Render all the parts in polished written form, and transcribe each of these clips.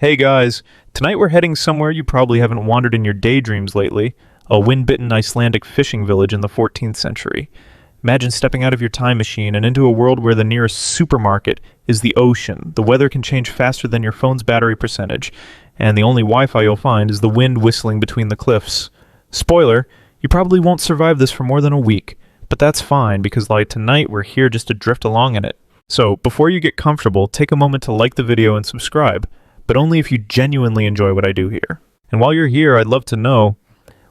Hey guys, tonight we're heading somewhere you probably haven't wandered in your daydreams lately, a wind-bitten Icelandic fishing village in the 14th century. Imagine stepping out of your time machine and into a world where the nearest supermarket is the ocean, the weather can change faster than your phone's battery percentage, and the only Wi-Fi you'll find is the wind whistling between the cliffs. Spoiler, you probably won't survive this for more than a week, but that's fine because like tonight we're here just to drift along in it. So, before you get comfortable, take a moment to like the video and subscribe, but only if you genuinely enjoy what I do here. And while you're here, I'd love to know,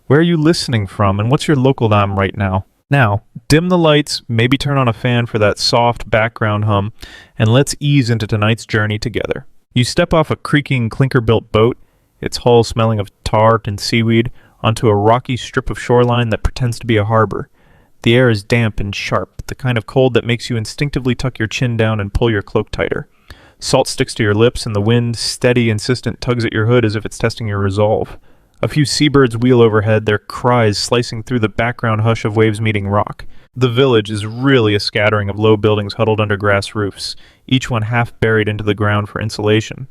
where are you listening from and what's your local time right now? Now, dim the lights, maybe turn on a fan for that soft background hum, and let's ease into tonight's journey together. You step off a creaking, clinker-built boat, its hull smelling of tar and seaweed, onto a rocky strip of shoreline that pretends to be a harbor. The air is damp and sharp, the kind of cold that makes you instinctively tuck your chin down and pull your cloak tighter. Salt sticks to your lips, and the wind, steady, insistent, tugs at your hood as if it's testing your resolve. A few seabirds wheel overhead, their cries slicing through the background hush of waves meeting rock. The village is really a scattering of low buildings huddled under grass roofs, each one half buried into the ground for insulation.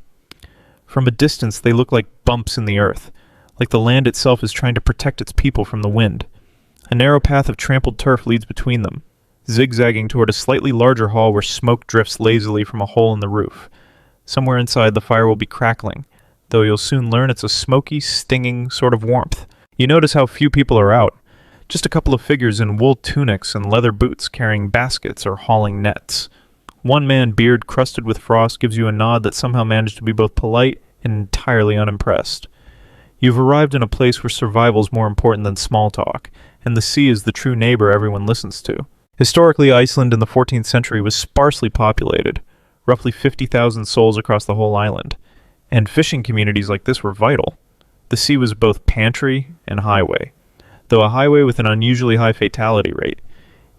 From a distance, they look like bumps in the earth, like the land itself is trying to protect its people from the wind. A narrow path of trampled turf leads between them, zigzagging toward a slightly larger hall where smoke drifts lazily from a hole in the roof. Somewhere inside, the fire will be crackling, though you'll soon learn it's a smoky, stinging sort of warmth. You notice how few people are out, just a couple of figures in wool tunics and leather boots carrying baskets or hauling nets. One man, beard crusted with frost, gives you a nod that somehow managed to be both polite and entirely unimpressed. You've arrived in a place where survival's more important than small talk, and the sea is the true neighbor everyone listens to. Historically, Iceland in the 14th century was sparsely populated, roughly 50,000 souls across the whole island, and fishing communities like this were vital. The sea was both pantry and highway, though a highway with an unusually high fatality rate.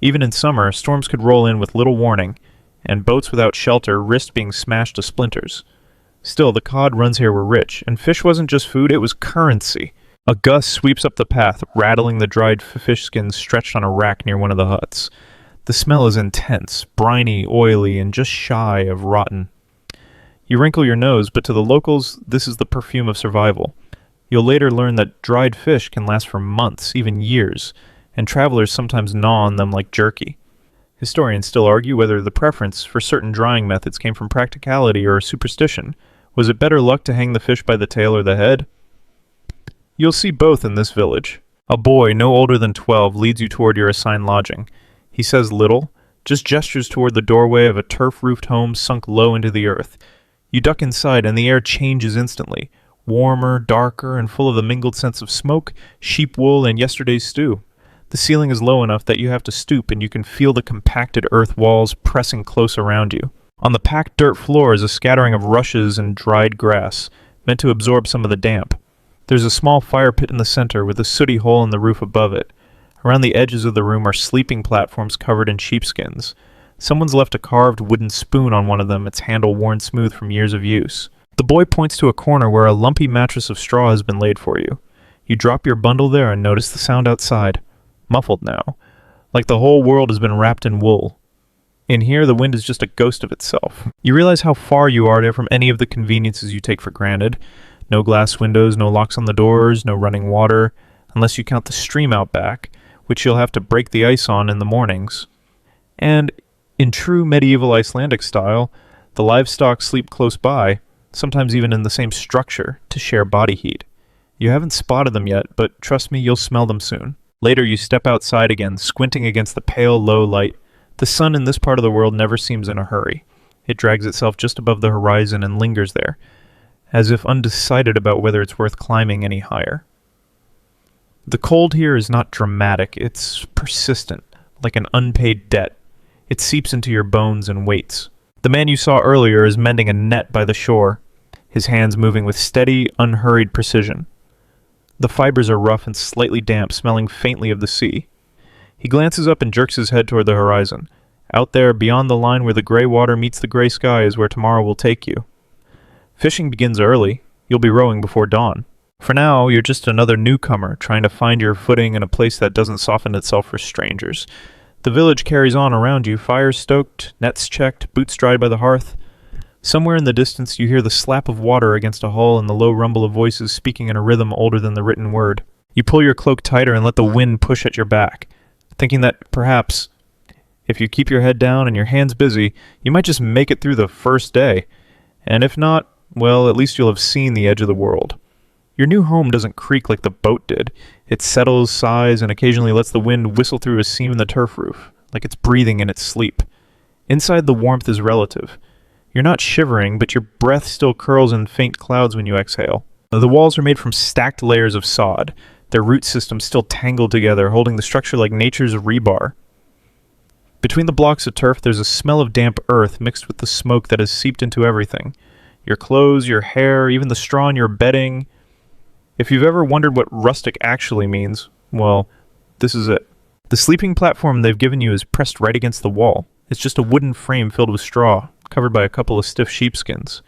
Even in summer, storms could roll in with little warning, and boats without shelter risked being smashed to splinters. Still, the cod runs here were rich, and fish wasn't just food, it was currency. A gust sweeps up the path, rattling the dried fish skins stretched on a rack near one of the huts. The smell is intense, briny, oily, and just shy of rotten. You wrinkle your nose, but to the locals, this is the perfume of survival. You'll later learn that dried fish can last for months, even years, and travelers sometimes gnaw on them like jerky. Historians still argue whether the preference for certain drying methods came from practicality or superstition. Was it better luck to hang the fish by the tail or the head? You'll see both in this village. A boy no older than 12 leads you toward your assigned lodging. He says little, just gestures toward the doorway of a turf-roofed home sunk low into the earth. You duck inside and the air changes instantly, warmer, darker, and full of the mingled scents of smoke, sheep wool, and yesterday's stew. The ceiling is low enough that you have to stoop and you can feel the compacted earth walls pressing close around you. On the packed dirt floor is a scattering of rushes and dried grass, meant to absorb some of the damp. There's a small fire pit in the center with a sooty hole in the roof above it. Around the edges of the room are sleeping platforms covered in sheepskins. Someone's left a carved wooden spoon on one of them, its handle worn smooth from years of use. The boy points to a corner where a lumpy mattress of straw has been laid for you. You drop your bundle there and notice the sound outside. Muffled now, like the whole world has been wrapped in wool. In here, the wind is just a ghost of itself. You realize how far you are from any of the conveniences you take for granted. No glass windows, no locks on the doors, no running water, unless you count the stream out back, which you'll have to break the ice on in the mornings. And, in true medieval Icelandic style, the livestock sleep close by, sometimes even in the same structure, to share body heat. You haven't spotted them yet, but trust me, you'll smell them soon. Later, you step outside again, squinting against the pale, low light. The sun in this part of the world never seems in a hurry. It drags itself just above the horizon and lingers there, as if undecided about whether it's worth climbing any higher. The cold here is not dramatic, it's persistent, like an unpaid debt. It seeps into your bones and waits. The man you saw earlier is mending a net by the shore, his hands moving with steady, unhurried precision. The fibers are rough and slightly damp, smelling faintly of the sea. He glances up and jerks his head toward the horizon. Out there, beyond the line where the gray water meets the gray sky, is where tomorrow will take you. Fishing begins early. You'll be rowing before dawn. For now, you're just another newcomer, trying to find your footing in a place that doesn't soften itself for strangers. The village carries on around you, fires stoked, nets checked, boots dried by the hearth. Somewhere in the distance you hear the slap of water against a hull and the low rumble of voices speaking in a rhythm older than the written word. You pull your cloak tighter and let the wind push at your back, thinking that perhaps, if you keep your head down and your hands busy, you might just make it through the first day. And if not, well, at least you'll have seen the edge of the world. Your new home doesn't creak like the boat did. It settles, sighs, and occasionally lets the wind whistle through a seam in the turf roof, like it's breathing in its sleep. Inside, the warmth is relative. You're not shivering, but your breath still curls in faint clouds when you exhale. The walls are made from stacked layers of sod, their root systems still tangled together, holding the structure like nature's rebar. Between the blocks of turf, there's a smell of damp earth mixed with the smoke that has seeped into everything. Your clothes, your hair, even the straw in your bedding. If you've ever wondered what rustic actually means, well, this is it. The sleeping platform they've given you is pressed right against the wall. It's just a wooden frame filled with straw, covered by a couple of stiff sheepskins.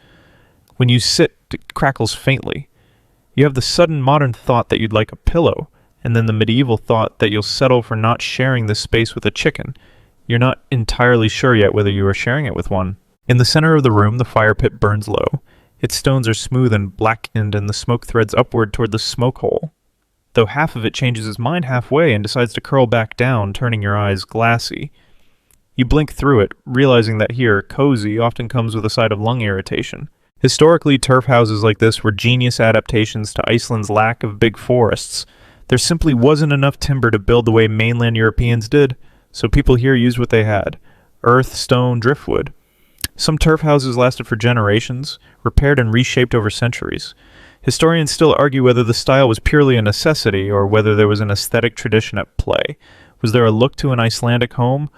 When you sit, it crackles faintly. You have the sudden modern thought that you'd like a pillow, and then the medieval thought that you'll settle for not sharing this space with a chicken. You're not entirely sure yet whether you are sharing it with one. In the center of the room, the fire pit burns low. Its stones are smooth and blackened, and the smoke threads upward toward the smoke hole. Though half of it changes its mind halfway and decides to curl back down, turning your eyes glassy. You blink through it, realizing that here, cozy often comes with a side of lung irritation. Historically, turf houses like this were genius adaptations to Iceland's lack of big forests. There simply wasn't enough timber to build the way mainland Europeans did, so people here used what they had: earth, stone, driftwood. Some turf houses lasted for generations, repaired and reshaped over centuries. Historians still argue whether the style was purely a necessity or whether there was an aesthetic tradition at play. Was there a look to an Icelandic home,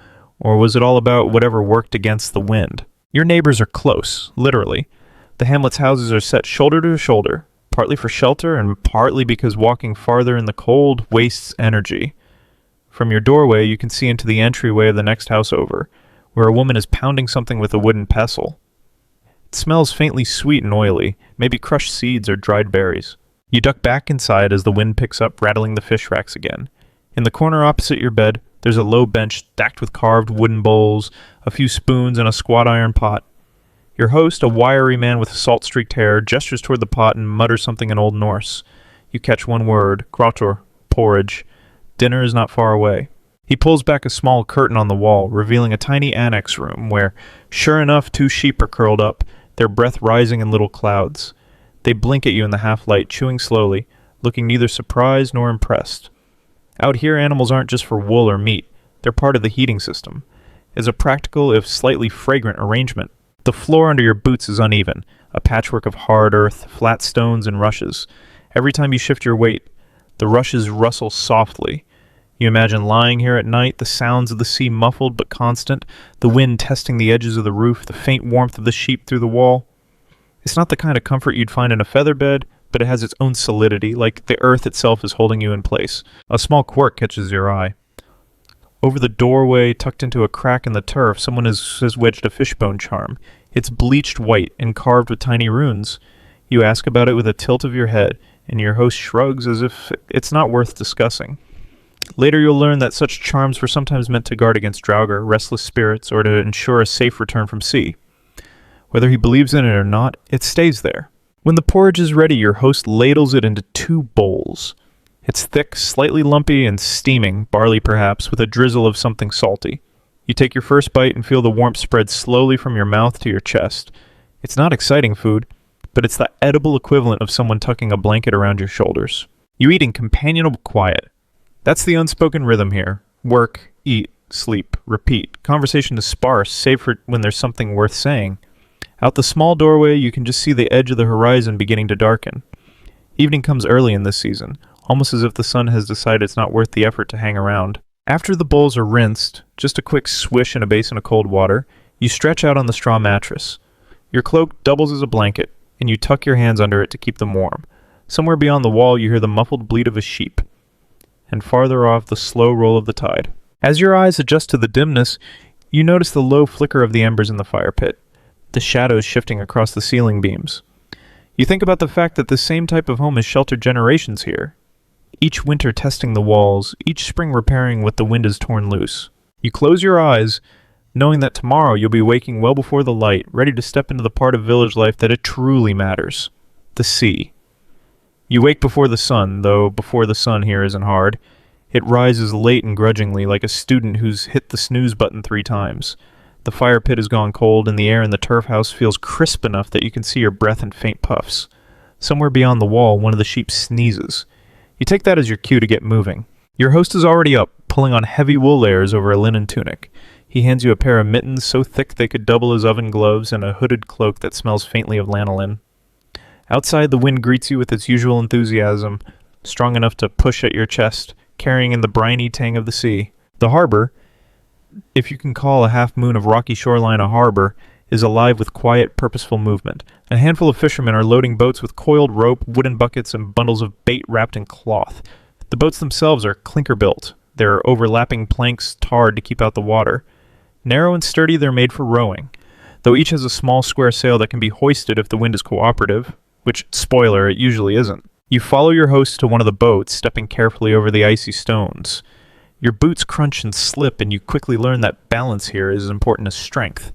or was it all about whatever worked against the wind? Your neighbors are close, literally. The hamlet's houses are set shoulder to shoulder, partly for shelter and partly because walking farther in the cold wastes energy. From your doorway, you can see into the entryway of the next house over, where a woman is pounding something with a wooden pestle. It smells faintly sweet and oily, maybe crushed seeds or dried berries. You duck back inside as the wind picks up, rattling the fish racks again. In the corner opposite your bed, there's a low bench stacked with carved wooden bowls, a few spoons, and a squat iron pot. Your host, a wiry man with salt-streaked hair, gestures toward the pot and mutters something in Old Norse. You catch one word: kratur, porridge. Dinner is not far away. He pulls back a small curtain on the wall, revealing a tiny annex room where, sure enough, 2 sheep are curled up, their breath rising in little clouds. They blink at you in the half-light, chewing slowly, looking neither surprised nor impressed. Out here, animals aren't just for wool or meat. They're part of the heating system. It's a practical, if slightly fragrant, arrangement. The floor under your boots is uneven, a patchwork of hard earth, flat stones, and rushes. Every time you shift your weight, the rushes rustle softly. You imagine lying here at night, the sounds of the sea muffled but constant, the wind testing the edges of the roof, the faint warmth of the sheep through the wall. It's not the kind of comfort you'd find in a feather bed, but it has its own solidity, like the earth itself is holding you in place. A small quirk catches your eye. Over the doorway, tucked into a crack in the turf, someone has wedged a fishbone charm. It's bleached white and carved with tiny runes. You ask about it with a tilt of your head, and your host shrugs as if it's not worth discussing. Later you'll learn that such charms were sometimes meant to guard against draugr, restless spirits, or to ensure a safe return from sea. Whether he believes in it or not, it stays there. When the porridge is ready, your host ladles it into 2 bowls. It's thick, slightly lumpy, and steaming, barley perhaps, with a drizzle of something salty. You take your first bite and feel the warmth spread slowly from your mouth to your chest. It's not exciting food, but it's the edible equivalent of someone tucking a blanket around your shoulders. You eat in companionable quiet. That's the unspoken rhythm here. Work, eat, sleep, repeat. Conversation is sparse, save for when there's something worth saying. Out the small doorway, you can just see the edge of the horizon beginning to darken. Evening comes early in this season, almost as if the sun has decided it's not worth the effort to hang around. After the bowls are rinsed, just a quick swish in a basin of cold water, you stretch out on the straw mattress. Your cloak doubles as a blanket, and you tuck your hands under it to keep them warm. Somewhere beyond the wall, you hear the muffled bleat of a sheep, and farther off, the slow roll of the tide. As your eyes adjust to the dimness, you notice the low flicker of the embers in the fire pit, the shadows shifting across the ceiling beams. You think about the fact that the same type of home has sheltered generations here, each winter testing the walls, each spring repairing what the wind has torn loose. You close your eyes, knowing that tomorrow you'll be waking well before the light, ready to step into the part of village life that it truly matters, the sea. You wake before the sun, though before the sun here isn't hard. It rises late and grudgingly, like a student who's hit the snooze button 3 times. The fire pit has gone cold, and the air in the turf house feels crisp enough that you can see your breath in faint puffs. Somewhere beyond the wall, one of the sheep sneezes. You take that as your cue to get moving. Your host is already up, pulling on heavy wool layers over a linen tunic. He hands you a pair of mittens so thick they could double as oven gloves and a hooded cloak that smells faintly of lanolin. Outside, the wind greets you with its usual enthusiasm, strong enough to push at your chest, carrying in the briny tang of the sea. The harbor, if you can call a half-moon of rocky shoreline a harbor, is alive with quiet, purposeful movement. A handful of fishermen are loading boats with coiled rope, wooden buckets, and bundles of bait wrapped in cloth. The boats themselves are clinker-built, their overlapping planks tarred to keep out the water. Narrow and sturdy, they're made for rowing, though each has a small square sail that can be hoisted if the wind is cooperative, which, spoiler, it usually isn't. You follow your host to one of the boats, stepping carefully over the icy stones. Your boots crunch and slip, and you quickly learn that balance here is as important as strength.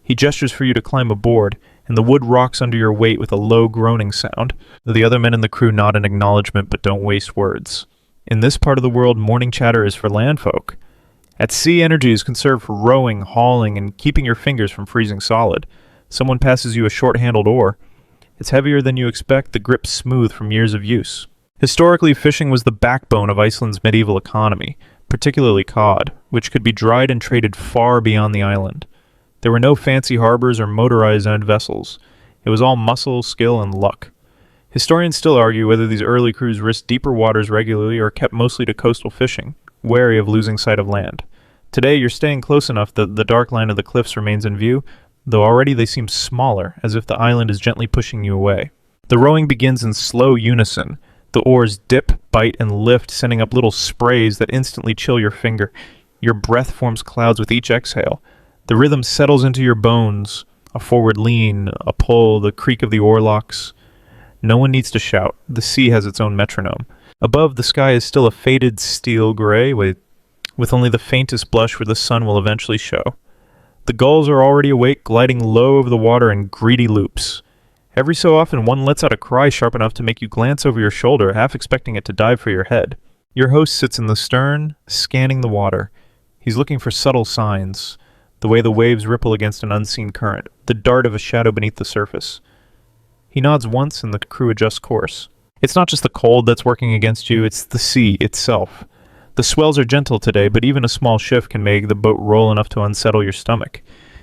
He gestures for you to climb aboard, and the wood rocks under your weight with a low groaning sound. The other men in the crew nod in acknowledgement but don't waste words. In this part of the world, morning chatter is for landfolk. At sea, energy is conserved for rowing, hauling, and keeping your fingers from freezing solid. Someone passes you a short-handled oar. It's heavier than you expect, the grip smooth from years of use. Historically, fishing was the backbone of Iceland's medieval economy, particularly cod, which could be dried and traded far beyond the island. There were no fancy harbors or motorized vessels. It was all muscle, skill, and luck. Historians still argue whether these early crews risked deeper waters regularly or kept mostly to coastal fishing, wary of losing sight of land. Today, you're staying close enough that the dark line of the cliffs remains in view, though already they seem smaller, as if the island is gently pushing you away. The rowing begins in slow unison. The oars dip, bite, and lift, sending up little sprays that instantly chill your finger. Your breath forms clouds with each exhale. The rhythm settles into your bones. A forward lean, a pull, the creak of the oarlocks. No one needs to shout. The sea has its own metronome. Above, the sky is still a faded steel gray, with only the faintest blush where the sun will eventually show. The gulls are already awake, gliding low over the water in greedy loops. Every so often, one lets out a cry sharp enough to make you glance over your shoulder, half expecting it to dive for your head. Your host sits in the stern, scanning the water. He's looking for subtle signs, the way the waves ripple against an unseen current, the dart of a shadow beneath the surface. He nods once, and the crew adjusts course. It's not just the cold that's working against you, it's the sea itself. The swells are gentle today, but even a small shift can make the boat roll enough to unsettle your stomach.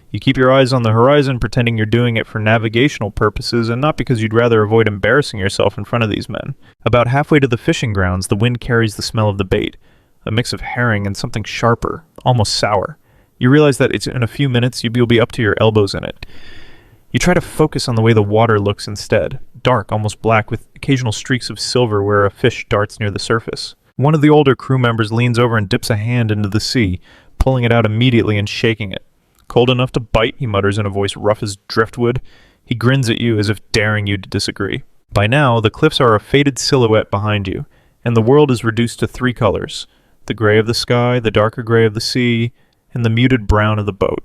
You keep your eyes on the horizon, pretending you're doing it for navigational purposes and not because you'd rather avoid embarrassing yourself in front of these men. About halfway to the fishing grounds, the wind carries the smell of the bait, a mix of herring and something sharper, almost sour. You realize that in a few minutes you'll be up to your elbows in it. You try to focus on the way the water looks instead, dark, almost black, with occasional streaks of silver where a fish darts near the surface. One of the older crew members leans over and dips a hand into the sea, pulling it out immediately and shaking it. Cold enough to bite, he mutters in a voice rough as driftwood. He grins at you as if daring you to disagree. By now, the cliffs are a faded silhouette behind you, and the world is reduced to 3 colors: the gray of the sky, the darker gray of the sea, and the muted brown of the boat.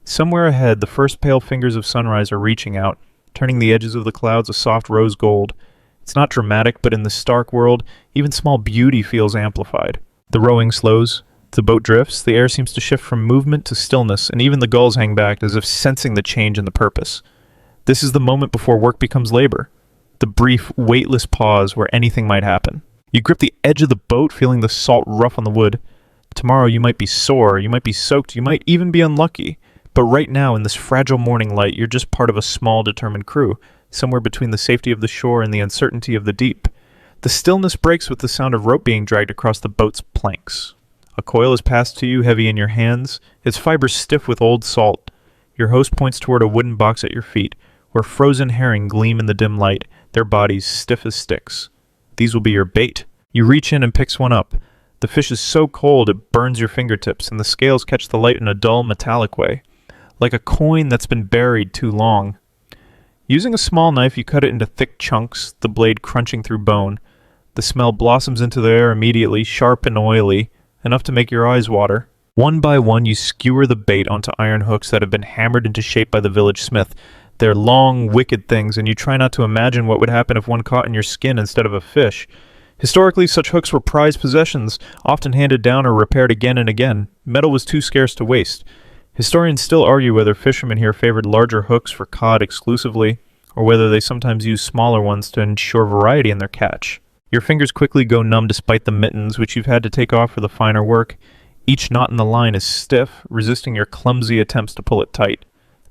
Somewhere ahead, the first pale fingers of sunrise are reaching out, turning the edges of the clouds a soft rose gold. It's not dramatic, but in this stark world, even small beauty feels amplified. The rowing slows, the boat drifts, the air seems to shift from movement to stillness, and even the gulls hang back as if sensing the change in the purpose. This is the moment before work becomes labor, the brief, weightless pause where anything might happen. You grip the edge of the boat, feeling the salt rough on the wood. Tomorrow you might be sore, you might be soaked, you might even be unlucky. But right now, in this fragile morning light, you're just part of a small, determined crew, somewhere between the safety of the shore and the uncertainty of the deep. The stillness breaks with the sound of rope being dragged across the boat's planks. A coil is passed to you, heavy in your hands, its fibers stiff with old salt. Your host points toward a wooden box at your feet, where frozen herring gleam in the dim light, their bodies stiff as sticks. These will be your bait. You reach in and picks one up. The fish is so cold it burns your fingertips, and the scales catch the light in a dull, metallic way, like a coin that's been buried too long. Using a small knife, you cut it into thick chunks, the blade crunching through bone. The smell blossoms into the air immediately, sharp and oily, enough to make your eyes water. One by one, you skewer the bait onto iron hooks that have been hammered into shape by the village smith. They're long, wicked things, and you try not to imagine what would happen if one caught in your skin instead of a fish. Historically, such hooks were prized possessions, often handed down or repaired again and again. Metal was too scarce to waste. Historians still argue whether fishermen here favored larger hooks for cod exclusively, or whether they sometimes used smaller ones to ensure variety in their catch. Your fingers quickly go numb despite the mittens, which you've had to take off for the finer work. Each knot in the line is stiff, resisting your clumsy attempts to pull it tight.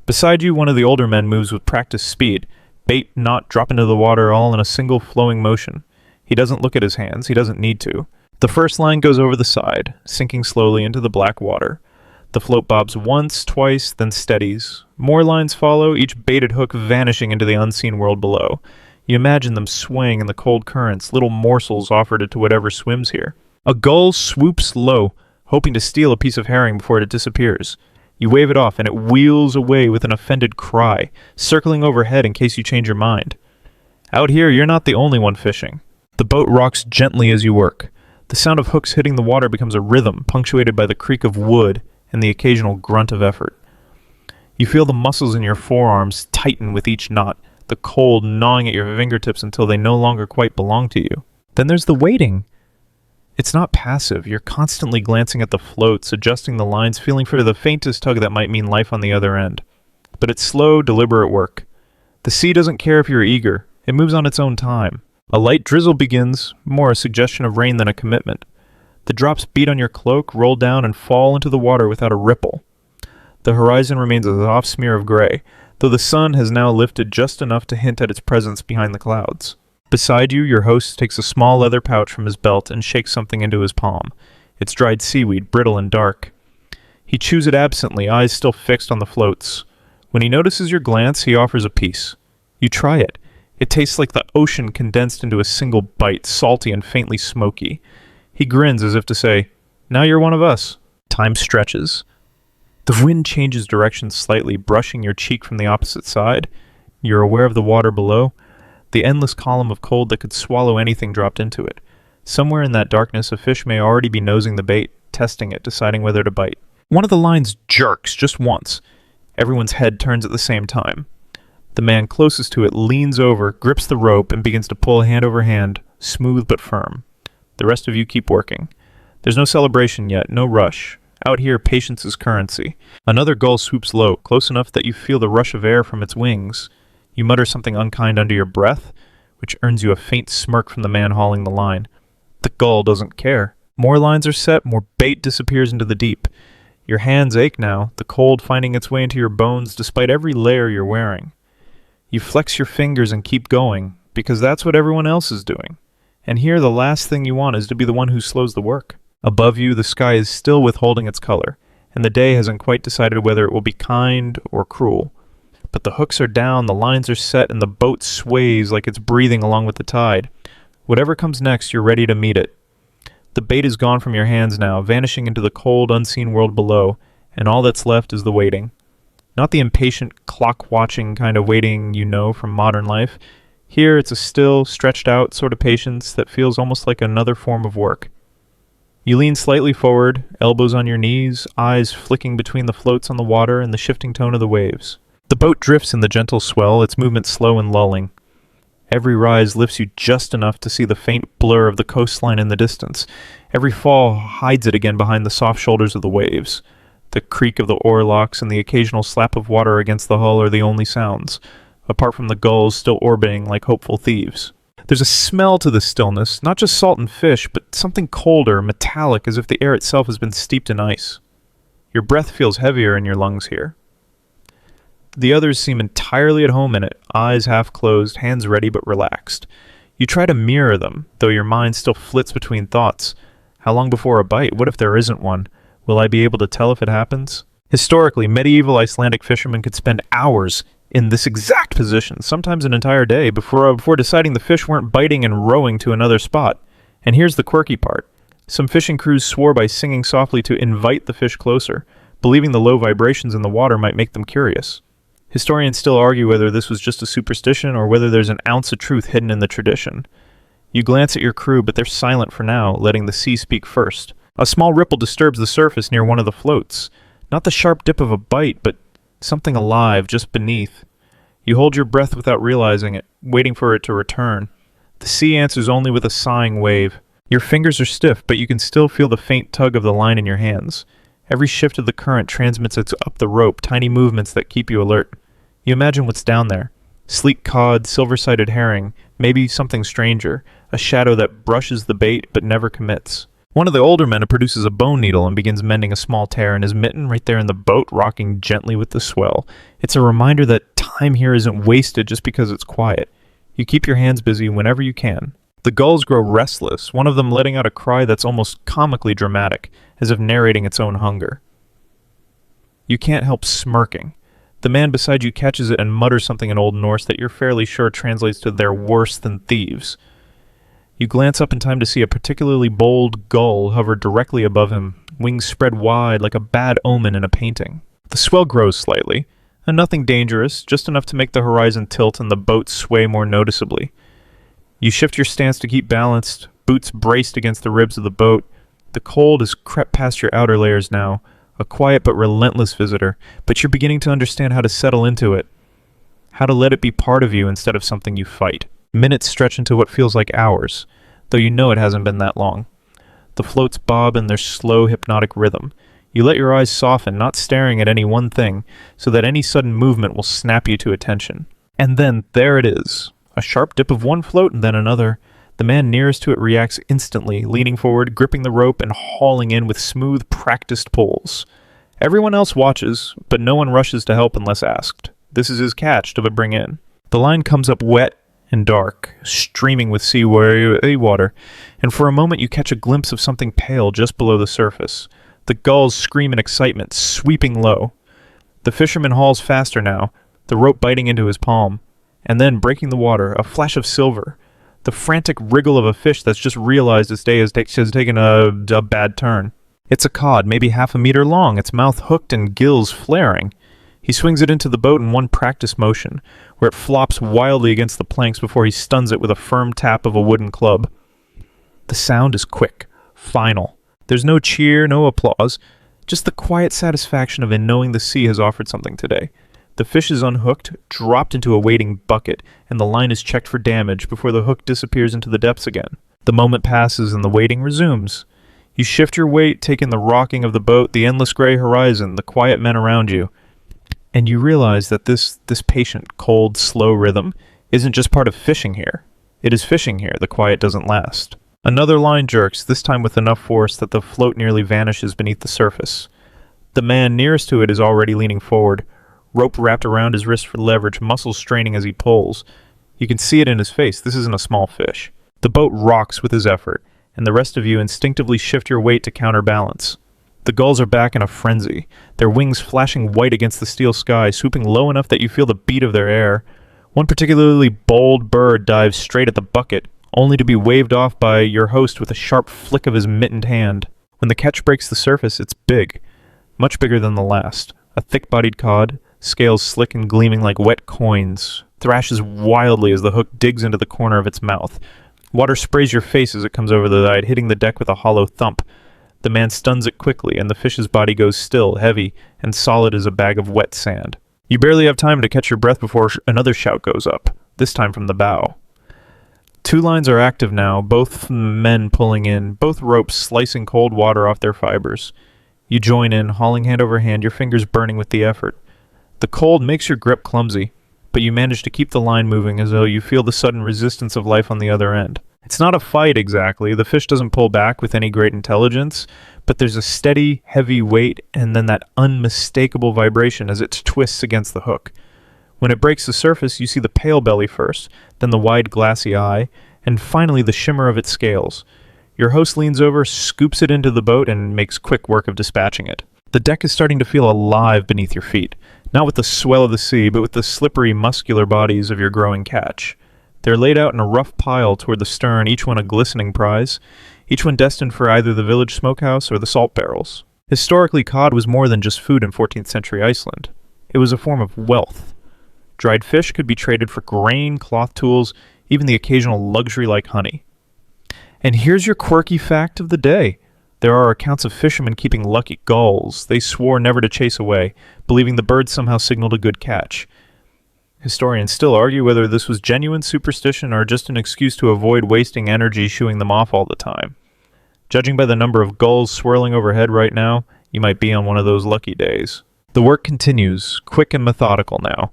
Beside you, one of the older men moves with practiced speed. Bait, knot, drop into the water, all in a single flowing motion. He doesn't look at his hands. He doesn't need to. The first line goes over the side, sinking slowly into the black water. The float bobs once, twice, then steadies. More lines follow, each baited hook vanishing into the unseen world below. You imagine them swaying in the cold currents, little morsels offered to whatever swims here. A gull swoops low, hoping to steal a piece of herring before it disappears. You wave it off, and it wheels away with an offended cry, circling overhead in case you change your mind. Out here, you're not the only one fishing. The boat rocks gently as you work. The sound of hooks hitting the water becomes a rhythm, punctuated by the creak of wood and the occasional grunt of effort. You feel the muscles in your forearms tighten with each knot, the cold gnawing at your fingertips until they no longer quite belong to you. Then there's the waiting. It's not passive. You're constantly glancing at the floats, adjusting the lines, feeling for the faintest tug that might mean life on the other end. But it's slow, deliberate work. The sea doesn't care if you're eager. It moves on its own time. A light drizzle begins, more a suggestion of rain than a commitment. The drops beat on your cloak, roll down, and fall into the water without a ripple. The horizon remains a soft smear of gray, though the sun has now lifted just enough to hint at its presence behind the clouds. Beside you, your host takes a small leather pouch from his belt and shakes something into his palm. It's dried seaweed, brittle and dark. He chews it absently, eyes still fixed on the floats. When he notices your glance, he offers a piece. You try it. It tastes like the ocean condensed into a single bite, salty and faintly smoky. He grins as if to say, "Now you're one of us." Time stretches. The wind changes direction slightly, brushing your cheek from the opposite side. You're aware of the water below, the endless column of cold that could swallow anything dropped into it. Somewhere in that darkness, a fish may already be nosing the bait, testing it, deciding whether to bite. One of the lines jerks just once. Everyone's head turns at the same time. The man closest to it leans over, grips the rope, and begins to pull hand over hand, smooth but firm. The rest of you keep working. There's no celebration yet, no rush. Out here, patience is currency. Another gull swoops low, close enough that you feel the rush of air from its wings. You mutter something unkind under your breath, which earns you a faint smirk from the man hauling the line. The gull doesn't care. More lines are set, more bait disappears into the deep. Your hands ache now, the cold finding its way into your bones despite every layer you're wearing. You flex your fingers and keep going, because that's what everyone else is doing. And here the last thing you want is to be the one who slows the work. Above you, the sky is still withholding its color, and the day hasn't quite decided whether it will be kind or cruel. But the hooks are down, the lines are set, and the boat sways like it's breathing along with the tide. Whatever comes next, you're ready to meet it. The bait is gone from your hands now, vanishing into the cold, unseen world below, and all that's left is the waiting. Not the impatient, clock-watching kind of waiting you know from modern life. Here, it's a still, stretched-out sort of patience that feels almost like another form of work. You lean slightly forward, elbows on your knees, eyes flicking between the floats on the water and the shifting tone of the waves. The boat drifts in the gentle swell, its movement slow and lulling. Every rise lifts you just enough to see the faint blur of the coastline in the distance. Every fall hides it again behind the soft shoulders of the waves. The creak of the oarlocks and the occasional slap of water against the hull are the only sounds, apart from the gulls still orbiting like hopeful thieves. There's a smell to the stillness, not just salt and fish, but something colder, metallic, as if the air itself has been steeped in ice. Your breath feels heavier in your lungs here. The others seem entirely at home in it, eyes half closed, hands ready but relaxed. You try to mirror them, though your mind still flits between thoughts. How long before a bite? What if there isn't one? Will I be able to tell if it happens? Historically, medieval Icelandic fishermen could spend hours in this exact position, sometimes an entire day, before deciding the fish weren't biting and rowing to another spot. And here's the quirky part. Some fishing crews swore by singing softly to invite the fish closer, believing the low vibrations in the water might make them curious. Historians still argue whether this was just a superstition or whether there's an ounce of truth hidden in the tradition. You glance at your crew, but they're silent for now, letting the sea speak first. A small ripple disturbs the surface near one of the floats. Not the sharp dip of a bite, but something alive just beneath. You hold your breath without realizing it, waiting for it to return. The sea answers only with a sighing wave. Your fingers are stiff, but you can still feel the faint tug of the line in your hands. Every shift of the current transmits it up the rope, tiny movements that keep you alert. You imagine what's down there. Sleek cod, silver-sided herring, maybe something stranger, a shadow that brushes the bait but never commits. One of the older men produces a bone needle and begins mending a small tear in his mitten right there in the boat, rocking gently with the swell. It's a reminder that time here isn't wasted just because it's quiet. You keep your hands busy whenever you can. The gulls grow restless, one of them letting out a cry that's almost comically dramatic, as if narrating its own hunger. You can't help smirking. The man beside you catches it and mutters something in Old Norse that you're fairly sure translates to "they're worse than thieves." You glance up in time to see a particularly bold gull hover directly above him, wings spread wide like a bad omen in a painting. The swell grows slightly, and nothing dangerous, just enough to make the horizon tilt and the boat sway more noticeably. You shift your stance to keep balanced, boots braced against the ribs of the boat. The cold has crept past your outer layers now, a quiet but relentless visitor, but you're beginning to understand how to settle into it, how to let it be part of you instead of something you fight. Minutes stretch into what feels like hours, though you know it hasn't been that long. The floats bob in their slow, hypnotic rhythm. You let your eyes soften, not staring at any one thing, so that any sudden movement will snap you to attention. And then, there it is. A sharp dip of one float and then another. The man nearest to it reacts instantly, leaning forward, gripping the rope, and hauling in with smooth, practiced pulls. Everyone else watches, but no one rushes to help unless asked. This is his catch to bring in. The line comes up wet and dark, streaming with seawater, and for a moment you catch a glimpse of something pale just below the surface. The gulls scream in excitement, sweeping low. The fisherman hauls faster now, the rope biting into his palm, and then, breaking the water, a flash of silver. The frantic wriggle of a fish that's just realized its day has taken a bad turn. It's a cod, maybe half a meter long, its mouth hooked and gills flaring. He swings it into the boat in one practice motion, where it flops wildly against the planks before he stuns it with a firm tap of a wooden club. The sound is quick, final. There's no cheer, no applause, just the quiet satisfaction of knowing the sea has offered something today. The fish is unhooked, dropped into a waiting bucket, and the line is checked for damage before the hook disappears into the depths again. The moment passes and the waiting resumes. You shift your weight, take in the rocking of the boat, the endless gray horizon, the quiet men around you. And you realize that this patient, cold, slow rhythm isn't just part of fishing here. It is fishing here. The quiet doesn't last. Another line jerks, this time with enough force that the float nearly vanishes beneath the surface. The man nearest to it is already leaning forward, rope wrapped around his wrist for leverage, muscles straining as he pulls. You can see it in his face. This isn't a small fish. The boat rocks with his effort, and the rest of you instinctively shift your weight to counterbalance. The gulls are back in a frenzy, their wings flashing white against the steel sky, swooping low enough that you feel the beat of their air. One particularly bold bird dives straight at the bucket, only to be waved off by your host with a sharp flick of his mittened hand. When the catch breaks the surface, it's big, much bigger than the last. A thick-bodied cod, scales slick and gleaming like wet coins, thrashes wildly as the hook digs into the corner of its mouth. Water sprays your face as it comes over the side, hitting the deck with a hollow thump. The man stuns it quickly, and the fish's body goes still, heavy, and solid as a bag of wet sand. You barely have time to catch your breath before another shout goes up, this time from the bow. Two lines are active now, both men pulling in, both ropes slicing cold water off their fibers. You join in, hauling hand over hand, your fingers burning with the effort. The cold makes your grip clumsy, but you manage to keep the line moving as though you feel the sudden resistance of life on the other end. It's not a fight exactly, the fish doesn't pull back with any great intelligence, but there's a steady, heavy weight and then that unmistakable vibration as it twists against the hook. When it breaks the surface, you see the pale belly first, then the wide glassy eye, and finally the shimmer of its scales. Your host leans over, scoops it into the boat, and makes quick work of dispatching it. The deck is starting to feel alive beneath your feet, not with the swell of the sea, but with the slippery, muscular bodies of your growing catch. They're laid out in a rough pile toward the stern, each one a glistening prize, each one destined for either the village smokehouse or the salt barrels. Historically, cod was more than just food in 14th century Iceland. It was a form of wealth. Dried fish could be traded for grain, cloth tools, even the occasional luxury like honey. And here's your quirky fact of the day. There are accounts of fishermen keeping lucky gulls they swore never to chase away, believing the bird somehow signaled a good catch. Historians still argue whether this was genuine superstition or just an excuse to avoid wasting energy shooing them off all the time. Judging by the number of gulls swirling overhead right now, you might be on one of those lucky days. The work continues, quick and methodical now.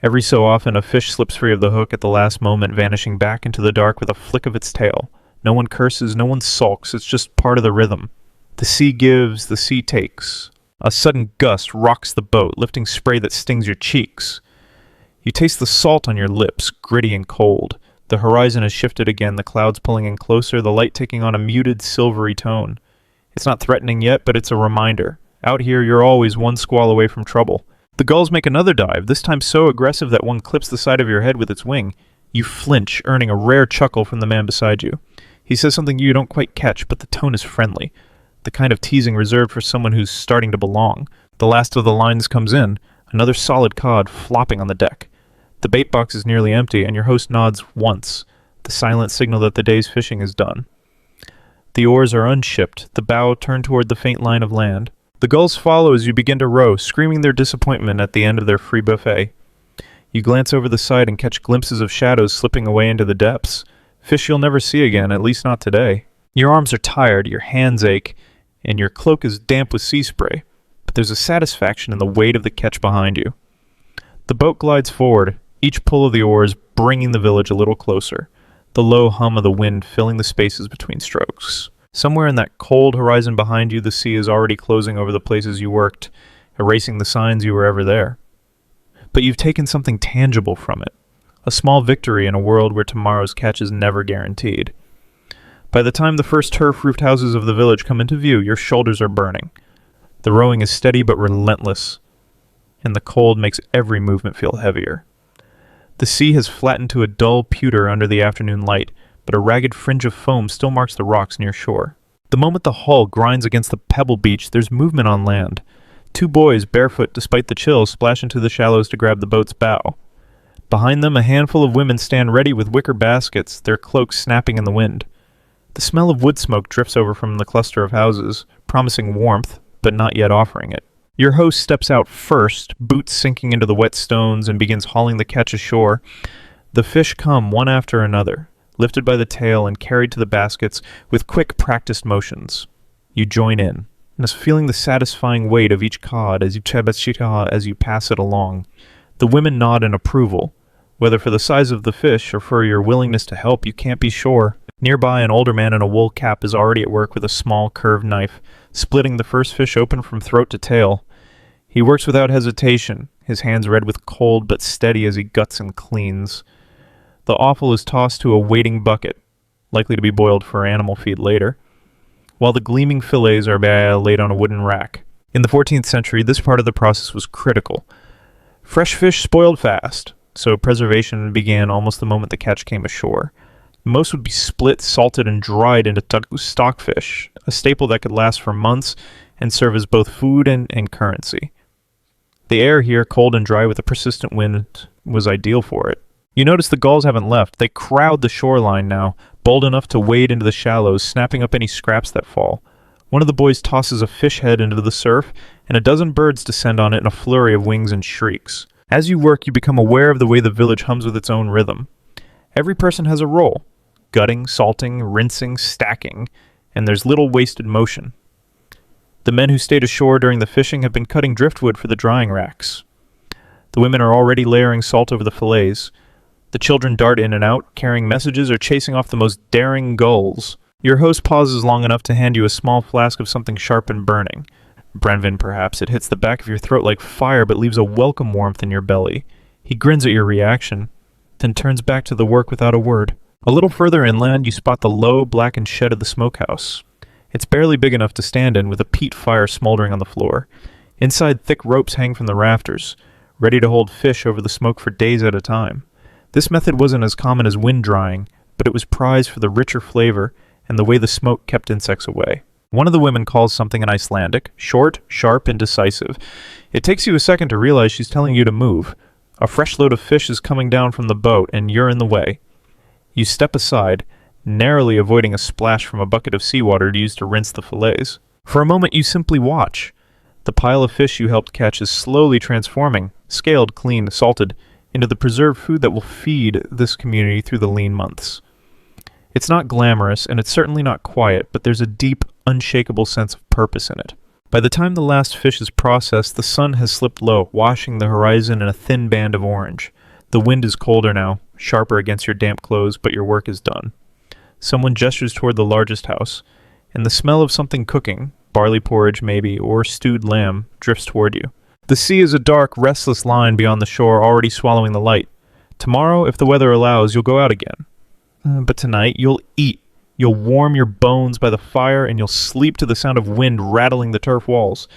Every so often, a fish slips free of the hook at the last moment, vanishing back into the dark with a flick of its tail. No one curses, no one sulks, it's just part of the rhythm. The sea gives, the sea takes. A sudden gust rocks the boat, lifting spray that stings your cheeks. You taste the salt on your lips, gritty and cold. The horizon has shifted again, the clouds pulling in closer, the light taking on a muted, silvery tone. It's not threatening yet, but it's a reminder. Out here, you're always one squall away from trouble. The gulls make another dive, this time so aggressive that one clips the side of your head with its wing. You flinch, earning a rare chuckle from the man beside you. He says something you don't quite catch, but the tone is friendly. The kind of teasing reserved for someone who's starting to belong. The last of the lines comes in, another solid cod flopping on the deck. The bait box is nearly empty, and your host nods once, the silent signal that the day's fishing is done. The oars are unshipped, the bow turned toward the faint line of land. The gulls follow as you begin to row, screaming their disappointment at the end of their free buffet. You glance over the side and catch glimpses of shadows slipping away into the depths. Fish you'll never see again, at least not today. Your arms are tired, your hands ache, and your cloak is damp with sea spray, but there's a satisfaction in the weight of the catch behind you. The boat glides forward, each pull of the oars bringing the village a little closer, the low hum of the wind filling the spaces between strokes. Somewhere in that cold horizon behind you, the sea is already closing over the places you worked, erasing the signs you were ever there. But you've taken something tangible from it, a small victory in a world where tomorrow's catch is never guaranteed. By the time the first turf-roofed houses of the village come into view, your shoulders are burning. The rowing is steady but relentless, and the cold makes every movement feel heavier. The sea has flattened to a dull pewter under the afternoon light, but a ragged fringe of foam still marks the rocks near shore. The moment the hull grinds against the pebble beach, there's movement on land. Two boys, barefoot despite the chill, splash into the shallows to grab the boat's bow. Behind them, a handful of women stand ready with wicker baskets, their cloaks snapping in the wind. The smell of wood smoke drifts over from the cluster of houses, promising warmth, but not yet offering it. Your host steps out first, boots sinking into the wet stones, and begins hauling the catch ashore. The fish come one after another, lifted by the tail and carried to the baskets with quick, practiced motions. You join in, and is feeling the satisfying weight of each cod as you pass it along. The women nod in approval. Whether for the size of the fish or for your willingness to help, you can't be sure. Nearby, an older man in a wool cap is already at work with a small, curved knife, splitting the first fish open from throat to tail. He works without hesitation, his hands red with cold but steady as he guts and cleans. The offal is tossed to a waiting bucket, likely to be boiled for animal feed later, while the gleaming fillets are laid on a wooden rack. In the 14th century, this part of the process was critical. Fresh fish spoiled fast, so preservation began almost the moment the catch came ashore. Most would be split, salted, and dried into stockfish, a staple that could last for months and serve as both food and currency. The air here, cold and dry with a persistent wind, was ideal for it. You notice the gulls haven't left. They crowd the shoreline now, bold enough to wade into the shallows, snapping up any scraps that fall. One of the boys tosses a fish head into the surf, and a dozen birds descend on it in a flurry of wings and shrieks. As you work, you become aware of the way the village hums with its own rhythm. Every person has a role: gutting, salting, rinsing, stacking, and there's little wasted motion. The men who stayed ashore during the fishing have been cutting driftwood for the drying racks. The women are already layering salt over the fillets. The children dart in and out, carrying messages or chasing off the most daring gulls. Your host pauses long enough to hand you a small flask of something sharp and burning. Brenvin, perhaps. It hits the back of your throat like fire, but leaves a welcome warmth in your belly. He grins at your reaction, then turns back to the work without a word. A little further inland, you spot the low, blackened shed of the smokehouse. It's barely big enough to stand in, with a peat fire smoldering on the floor. Inside, thick ropes hang from the rafters, ready to hold fish over the smoke for days at a time. This method wasn't as common as wind drying, but it was prized for the richer flavor and the way the smoke kept insects away. One of the women calls something in Icelandic, short, sharp, and decisive. It takes you a second to realize she's telling you to move. A fresh load of fish is coming down from the boat, and you're in the way. You step aside, narrowly avoiding a splash from a bucket of seawater used to rinse the fillets. For a moment you simply watch. The pile of fish you helped catch is slowly transforming, scaled, cleaned, salted, into the preserved food that will feed this community through the lean months. It's not glamorous, and it's certainly not quiet, but there's a deep, unshakable sense of purpose in it. By the time the last fish is processed, the sun has slipped low, washing the horizon in a thin band of orange. The wind is colder now, sharper against your damp clothes, but your work is done. Someone gestures toward the largest house, and the smell of something cooking, barley porridge maybe, or stewed lamb, drifts toward you. The sea is a dark, restless line beyond the shore, already swallowing the light. Tomorrow, if the weather allows, you'll go out again. But tonight, you'll eat. You'll warm your bones by the fire, and you'll sleep to the sound of wind rattling the turf walls.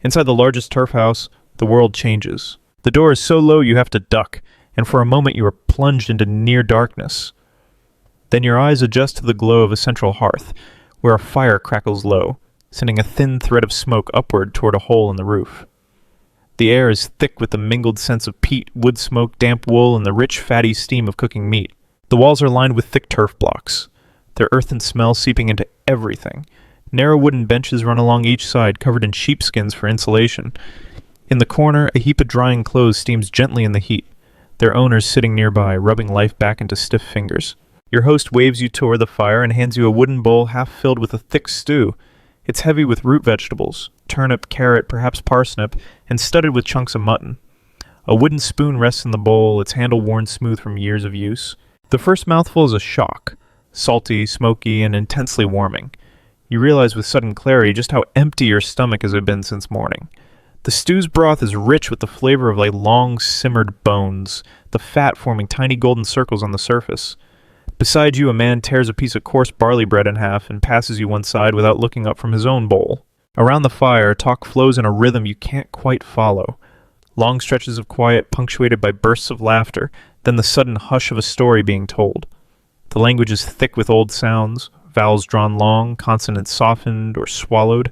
Inside the largest turf house, the world changes. The door is so low you have to duck, and for a moment you are plunged into near darkness. Then your eyes adjust to the glow of a central hearth, where a fire crackles low, sending a thin thread of smoke upward toward a hole in the roof. The air is thick with the mingled scents of peat, wood smoke, damp wool, and the rich, fatty steam of cooking meat. The walls are lined with thick turf blocks, their earthen smell seeping into everything. Narrow wooden benches run along each side, covered in sheepskins for insulation. In the corner, a heap of drying clothes steams gently in the heat, their owners sitting nearby, rubbing life back into stiff fingers. Your host waves you toward the fire and hands you a wooden bowl half filled with a thick stew. It's heavy with root vegetables, turnip, carrot, perhaps parsnip, and studded with chunks of mutton. A wooden spoon rests in the bowl, its handle worn smooth from years of use. The first mouthful is a shock, salty, smoky, and intensely warming. You realize with sudden clarity just how empty your stomach has been since morning. The stew's broth is rich with the flavor of like long simmered bones, the fat forming tiny golden circles on the surface. Beside you, a man tears a piece of coarse barley bread in half and passes you one side without looking up from his own bowl. Around the fire, talk flows in a rhythm you can't quite follow. Long stretches of quiet punctuated by bursts of laughter, then the sudden hush of a story being told. The language is thick with old sounds, vowels drawn long, consonants softened or swallowed.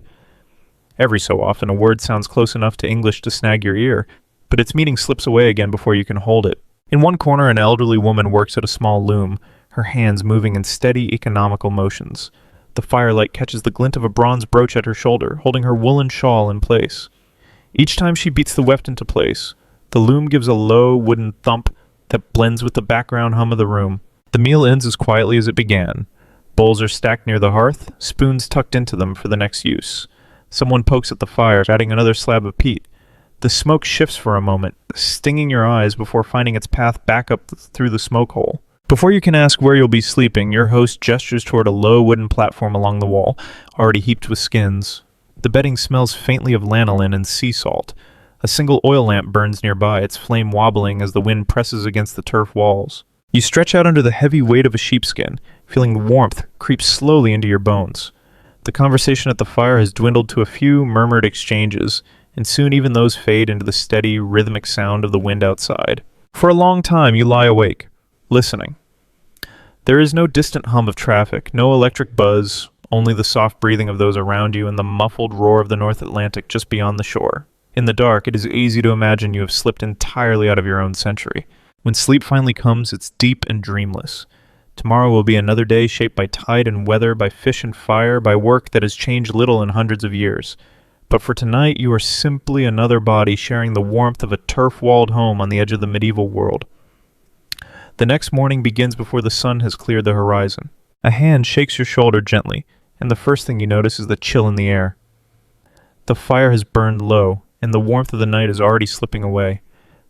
Every so often, a word sounds close enough to English to snag your ear, but its meaning slips away again before you can hold it. In one corner, an elderly woman works at a small loom, her hands moving in steady, economical motions. The firelight catches the glint of a bronze brooch at her shoulder, holding her woolen shawl in place. Each time she beats the weft into place, the loom gives a low, wooden thump that blends with the background hum of the room. The meal ends as quietly as it began. Bowls are stacked near the hearth, spoons tucked into them for the next use. Someone pokes at the fire, adding another slab of peat. The smoke shifts for a moment, stinging your eyes before finding its path back up through the smoke hole. Before you can ask where you'll be sleeping, your host gestures toward a low wooden platform along the wall, already heaped with skins. The bedding smells faintly of lanolin and sea salt. A single oil lamp burns nearby, its flame wobbling as the wind presses against the turf walls. You stretch out under the heavy weight of a sheepskin, feeling the warmth creep slowly into your bones. The conversation at the fire has dwindled to a few murmured exchanges, and soon even those fade into the steady, rhythmic sound of the wind outside. For a long time you lie awake, listening. There is no distant hum of traffic, no electric buzz, only the soft breathing of those around you and the muffled roar of the North Atlantic just beyond the shore. In the dark, it is easy to imagine you have slipped entirely out of your own century. When sleep finally comes, it's deep and dreamless. Tomorrow will be another day shaped by tide and weather, by fish and fire, by work that has changed little in hundreds of years. But for tonight, you are simply another body sharing the warmth of a turf-walled home on the edge of the medieval world. The next morning begins before the sun has cleared the horizon. A hand shakes your shoulder gently, and the first thing you notice is the chill in the air. The fire has burned low, and the warmth of the night is already slipping away.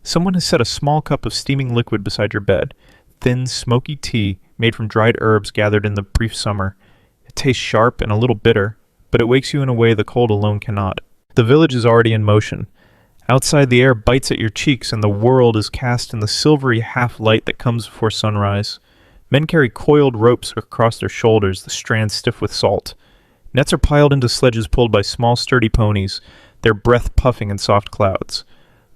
Someone has set a small cup of steaming liquid beside your bed, thin, smoky tea made from dried herbs gathered in the brief summer. It tastes sharp and a little bitter, but it wakes you in a way the cold alone cannot. The village is already in motion. Outside, the air bites at your cheeks, and the world is cast in the silvery half-light that comes before sunrise. Men carry coiled ropes across their shoulders, the strands stiff with salt. Nets are piled into sledges pulled by small, sturdy ponies, their breath puffing in soft clouds.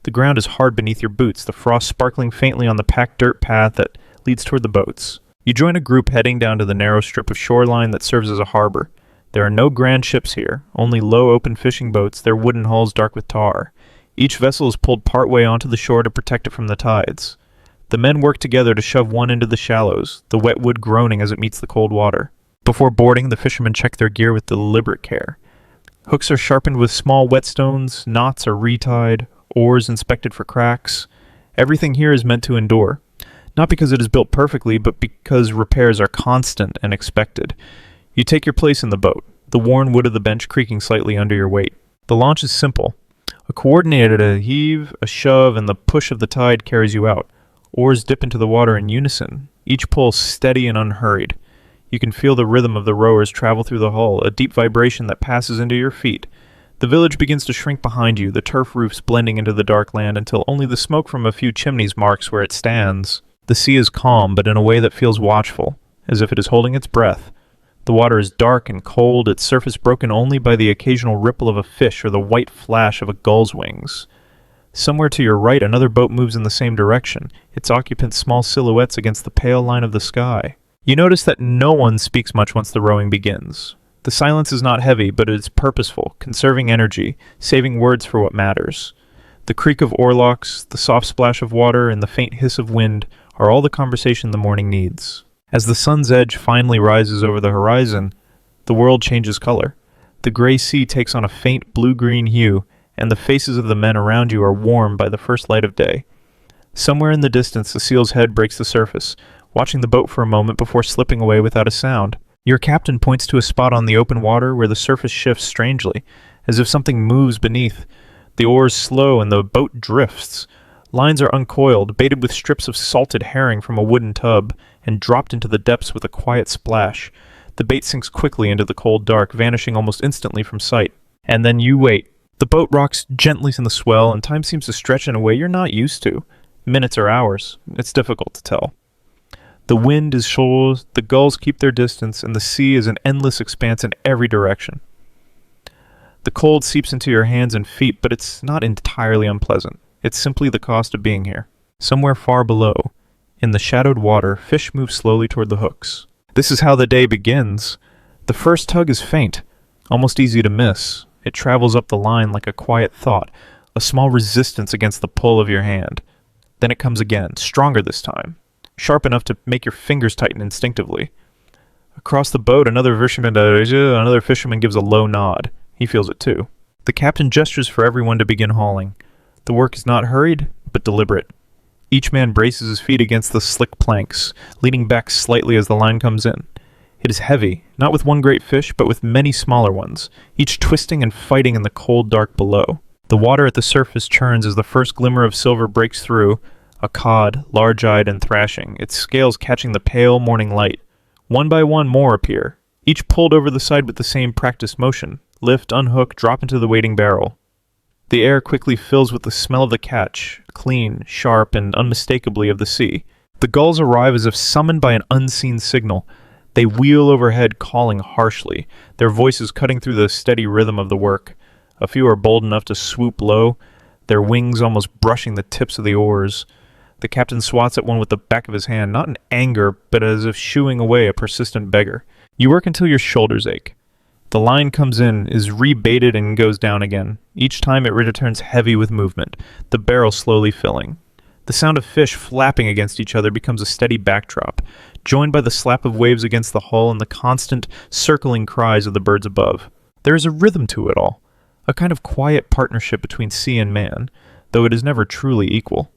The ground is hard beneath your boots, the frost sparkling faintly on the packed dirt path that leads toward the boats. You join a group heading down to the narrow strip of shoreline that serves as a harbor. There are no grand ships here, only low open fishing boats, their wooden hulls dark with tar. Each vessel is pulled partway onto the shore to protect it from the tides. The men work together to shove one into the shallows, the wet wood groaning as it meets the cold water. Before boarding, the fishermen check their gear with deliberate care. Hooks are sharpened with small whetstones, knots are retied, oars inspected for cracks. Everything here is meant to endure. Not because it is built perfectly, but because repairs are constant and expected. You take your place in the boat, the worn wood of the bench creaking slightly under your weight. The launch is simple. A coordinated heave, a shove, and the push of the tide carries you out. Oars dip into the water in unison, each pull steady and unhurried. You can feel the rhythm of the rowers travel through the hull, a deep vibration that passes into your feet. The village begins to shrink behind you, the turf roofs blending into the dark land until only the smoke from a few chimneys marks where it stands. The sea is calm, but in a way that feels watchful, as if it is holding its breath. The water is dark and cold, its surface broken only by the occasional ripple of a fish or the white flash of a gull's wings. Somewhere to your right, another boat moves in the same direction, its occupants small silhouettes against the pale line of the sky. You notice that no one speaks much once the rowing begins. The silence is not heavy, but it is purposeful, conserving energy, saving words for what matters. The creak of oarlocks, the soft splash of water, and the faint hiss of wind are all the conversation the morning needs. As the sun's edge finally rises over the horizon, the world changes color. The gray sea takes on a faint blue-green hue, and the faces of the men around you are warmed by the first light of day. Somewhere in the distance, the seal's head breaks the surface, watching the boat for a moment before slipping away without a sound. Your captain points to a spot on the open water where the surface shifts strangely, as if something moves beneath. The oars slow and the boat drifts. Lines are uncoiled, baited with strips of salted herring from a wooden tub, and dropped into the depths with a quiet splash. The bait sinks quickly into the cold dark, vanishing almost instantly from sight. And then you wait. The boat rocks gently in the swell, and time seems to stretch in a way you're not used to. Minutes or hours. It's difficult to tell. The wind is shoals, the gulls keep their distance, and the sea is an endless expanse in every direction. The cold seeps into your hands and feet, but it's not entirely unpleasant. It's simply the cost of being here. Somewhere far below, in the shadowed water, fish move slowly toward the hooks. This is how the day begins. The first tug is faint, almost easy to miss. It travels up the line like a quiet thought, a small resistance against the pull of your hand. Then it comes again, stronger this time, sharp enough to make your fingers tighten instinctively. Across the boat, another fisherman gives a low nod. He feels it too. The captain gestures for everyone to begin hauling. The work is not hurried, but deliberate. Each man braces his feet against the slick planks, leaning back slightly as the line comes in. It is heavy, not with one great fish, but with many smaller ones, each twisting and fighting in the cold dark below. The water at the surface churns as the first glimmer of silver breaks through, a cod, large-eyed and thrashing, its scales catching the pale morning light. One by one more appear, each pulled over the side with the same practiced motion. Lift, unhook, drop into the waiting barrel. The air quickly fills with the smell of the catch, clean, sharp, and unmistakably of the sea. The gulls arrive as if summoned by an unseen signal. They wheel overhead, calling harshly, their voices cutting through the steady rhythm of the work. A few are bold enough to swoop low, their wings almost brushing the tips of the oars. The captain swats at one with the back of his hand, not in anger, but as if shooing away a persistent beggar. You work until your shoulders ache. The line comes in, is rebaited, and goes down again. Each time it returns heavy with movement, the barrel slowly filling. The sound of fish flapping against each other becomes a steady backdrop, joined by the slap of waves against the hull and the constant, circling cries of the birds above. There is a rhythm to it all, a kind of quiet partnership between sea and man, though it is never truly equal.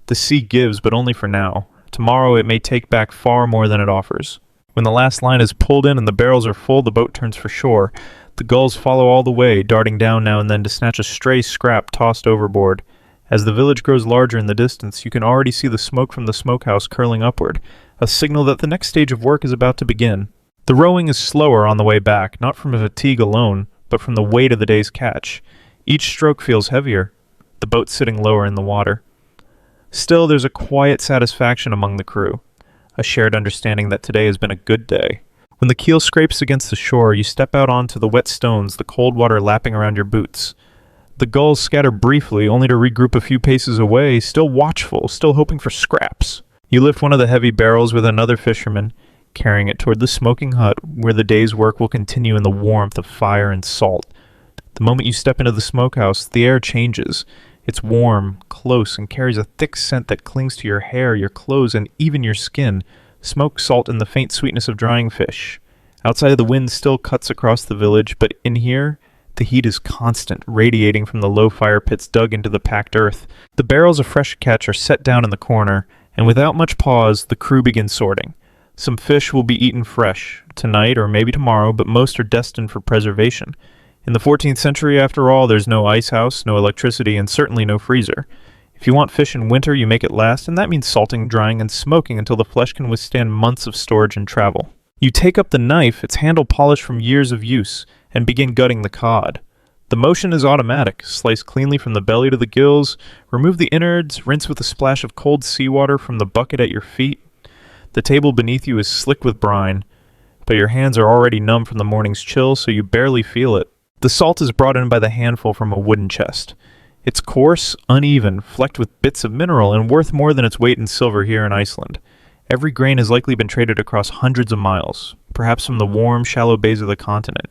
The sea gives, but only for now. Tomorrow it may take back far more than it offers. When the last line is pulled in and the barrels are full, the boat turns for shore. The gulls follow all the way, darting down now and then to snatch a stray scrap tossed overboard. As the village grows larger in the distance, you can already see the smoke from the smokehouse curling upward, a signal that the next stage of work is about to begin. The rowing is slower on the way back, not from fatigue alone, but from the weight of the day's catch. Each stroke feels heavier, the boat sitting lower in the water. Still, there's a quiet satisfaction among the crew, a shared understanding that today has been a good day. When the keel scrapes against the shore, you step out onto the wet stones, the cold water lapping around your boots. The gulls scatter briefly, only to regroup a few paces away, still watchful, still hoping for scraps. You lift one of the heavy barrels with another fisherman, carrying it toward the smoking hut where the day's work will continue in the warmth of fire and salt. The moment you step into the smokehouse, the air changes. It's warm, close, and carries a thick scent that clings to your hair, your clothes, and even your skin. Smoke, salt, and the faint sweetness of drying fish. Outside, the wind still cuts across the village, but in here, the heat is constant, radiating from the low fire pits dug into the packed earth. The barrels of fresh catch are set down in the corner, and without much pause, the crew begins sorting. Some fish will be eaten fresh, tonight or maybe tomorrow, but most are destined for preservation. In the 14th century, after all, there's no ice house, no electricity, and certainly no freezer. If you want fish in winter, you make it last, and that means salting, drying, and smoking until the flesh can withstand months of storage and travel. You take up the knife, its handle polished from years of use, and begin gutting the cod. The motion is automatic. Slice cleanly from the belly to the gills, remove the innards, rinse with a splash of cold seawater from the bucket at your feet. The table beneath you is slick with brine, but your hands are already numb from the morning's chill, so you barely feel it. The salt is brought in by the handful from a wooden chest. It's coarse, uneven, flecked with bits of mineral, and worth more than its weight in silver here in Iceland. Every grain has likely been traded across hundreds of miles, perhaps from the warm, shallow bays of the continent.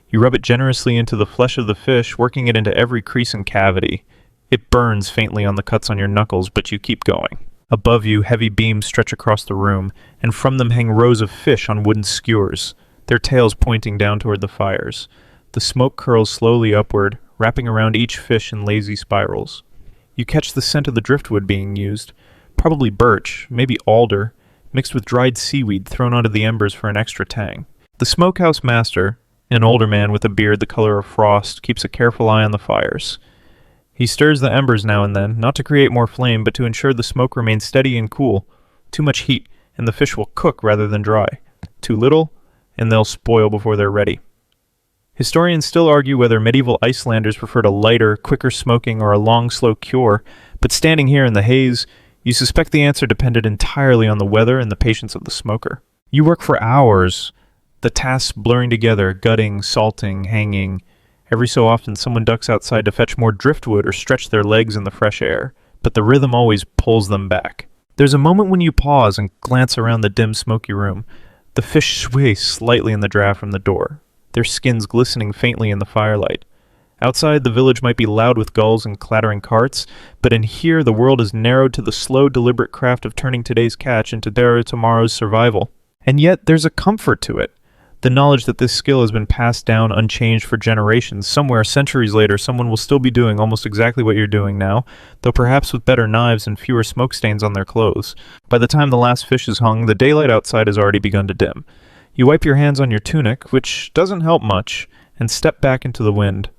You rub it generously into the flesh of the fish, working it into every crease and cavity. It burns faintly on the cuts on your knuckles, but you keep going. Above you, heavy beams stretch across the room, and from them hang rows of fish on wooden skewers, their tails pointing down toward the fires. The smoke curls slowly upward, wrapping around each fish in lazy spirals. You catch the scent of the driftwood being used, probably birch, maybe alder, mixed with dried seaweed thrown onto the embers for an extra tang. The smokehouse master, an older man with a beard the color of frost, keeps a careful eye on the fires. He stirs the embers now and then, not to create more flame, but to ensure the smoke remains steady and cool. Too much heat, and the fish will cook rather than dry. Too little, and they'll spoil before they're ready. Historians still argue whether medieval Icelanders preferred a lighter, quicker smoking or a long, slow cure, but standing here in the haze, you suspect the answer depended entirely on the weather and the patience of the smoker. You work for hours, the tasks blurring together, gutting, salting, hanging. Every so often someone ducks outside to fetch more driftwood or stretch their legs in the fresh air, but the rhythm always pulls them back. There's a moment when you pause and glance around the dim, smoky room. The fish sway slightly in the draft from the door, their skins glistening faintly in the firelight. Outside, the village might be loud with gulls and clattering carts, but in here the world is narrowed to the slow, deliberate craft of turning today's catch into tomorrow's survival. And yet there's a comfort to it. The knowledge that this skill has been passed down unchanged for generations. Somewhere, centuries later, someone will still be doing almost exactly what you're doing now, though perhaps with better knives and fewer smoke stains on their clothes. By the time the last fish is hung, the daylight outside has already begun to dim. You wipe your hands on your tunic, which doesn't help much, and step back into the wind.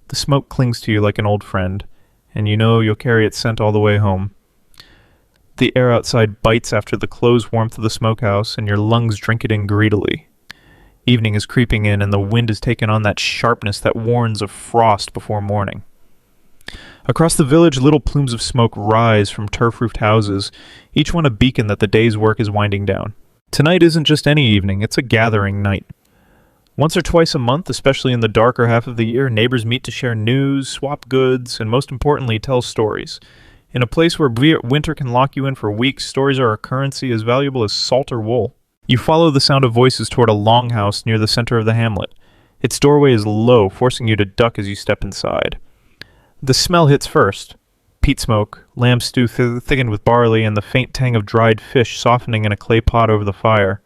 The smoke clings to you like an old friend, and you know you'll carry its scent all the way home. The air outside bites after the close warmth of the smokehouse, and your lungs drink it in greedily. Evening is creeping in, and the wind has taken on that sharpness that warns of frost before morning. Across the village, little plumes of smoke rise from turf-roofed houses, each one a beacon that the day's work is winding down. Tonight isn't just any evening, it's a gathering night. Once or twice a month, especially in the darker half of the year, neighbors meet to share news, swap goods, and most importantly, tell stories. In a place where winter can lock you in for weeks, stories are a currency as valuable as salt or wool. You follow the sound of voices toward a longhouse near the center of the hamlet. Its doorway is low, forcing you to duck as you step inside. The smell hits first. Peat smoke, lamb stew thickened with barley, and the faint tang of dried fish softening in a clay pot over the fire.